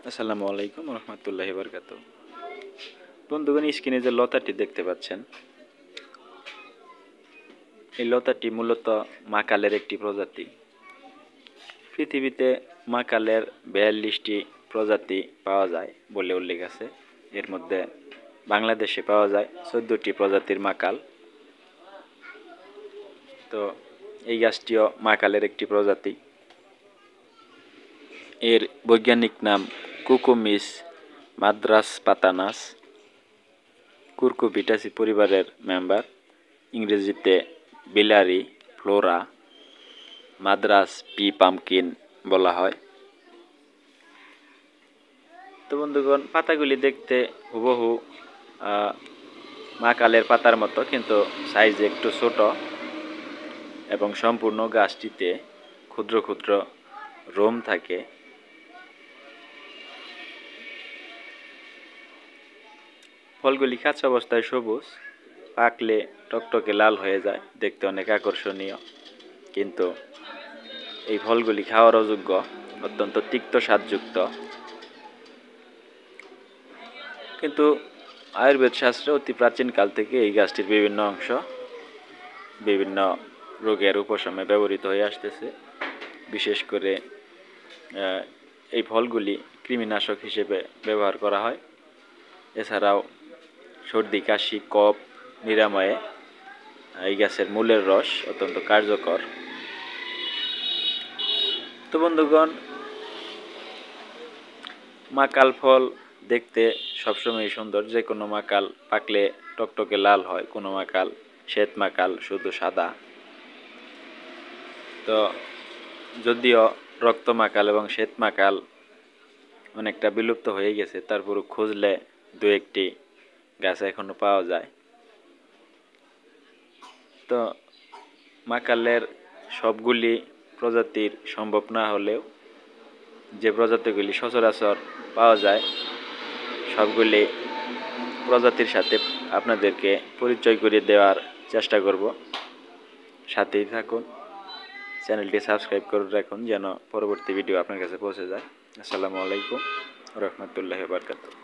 আসসালামু আলাইকুম রহমতুল্লাহি বারকাতু। বন্ধুগণ, স্ক্রিনে যে লতাটি দেখতে পাচ্ছেন, এই লতাটি মূলত মাকালের একটি প্রজাতি। পৃথিবীতে মাকালের 42টি প্রজাতি পাওয়া যায় বলে উল্লেখ আছে। এর মধ্যে বাংলাদেশে পাওয়া যায় 14টি প্রজাতির মাকাল। তো এই গাছটিও মাকালের একটি প্রজাতি। এর বৈজ্ঞানিক নাম কুকুমিস মাদ্রাসপাতানাস, কুরকুবিটাসি পরিবারের মেম্বার। ইংরেজিতে বিলারি ফ্লোরা মাদ্রাস পি পামকিন বলা হয়। তো বন্ধুগণ, পাতাগুলি দেখতে হুবহু মাকালের পাতার মতো, কিন্তু সাইজে একটু ছোট এবং সম্পূর্ণ গাছটিতে ক্ষুদ্র ক্ষুদ্র রোম থাকে। ফলগুলি কাঁচা অবস্থায় সবুজ, পাকলে টকটকে লাল হয়ে যায়, দেখতে অনেক আকর্ষণীয়। কিন্তু এই ফলগুলি খাওয়ার অযোগ্য, অত্যন্ত তিক্ত স্বাদযুক্ত। কিন্তু আয়ুর্বেদ শাস্ত্রে অতি প্রাচীনকাল থেকে এই গাছটির বিভিন্ন অংশ বিভিন্ন রোগের উপশমে ব্যবহৃত হয়ে আসতেছে। বিশেষ করে এই ফলগুলি কৃমিনাশক হিসেবে ব্যবহার করা হয়। এছাড়াও সর্দি কাশি কফ নিরাময়ে এই গাছের মূলের রস অত্যন্ত কার্যকর। তো বন্ধুগণ, মাকাল ফল দেখতে সবসময় সুন্দর। যে কোনো মাকাল পাকলে টকটকে লাল হয়, কোনো মাকাল শ্বেত মাকাল শুধু সাদা। তো যদিও রক্ত মাকাল এবং শ্বেত মাকাল অনেকটা বিলুপ্ত হয়ে গেছে, তারপরও খুঁজলে দু একটি গাছ এখনো পাওয়া যায়। তো মাকালের সবগুলি প্রজাতির সম্ভব না হলেও যে প্রজাতিগুলি সচরাচর পাওয়া যায় সবগুলি প্রজাতির সাথে আপনাদেরকে পরিচয় করিয়ে দেওয়ার চেষ্টা করব। সাথেই থাকুন, চ্যানেলটি সাবস্ক্রাইব করে রাখুন যেন পরবর্তী ভিডিও আপনার কাছে পৌঁছে যায়। আসসালামু আলাইকুম রহমতুল্লাহি বারকাতুহু।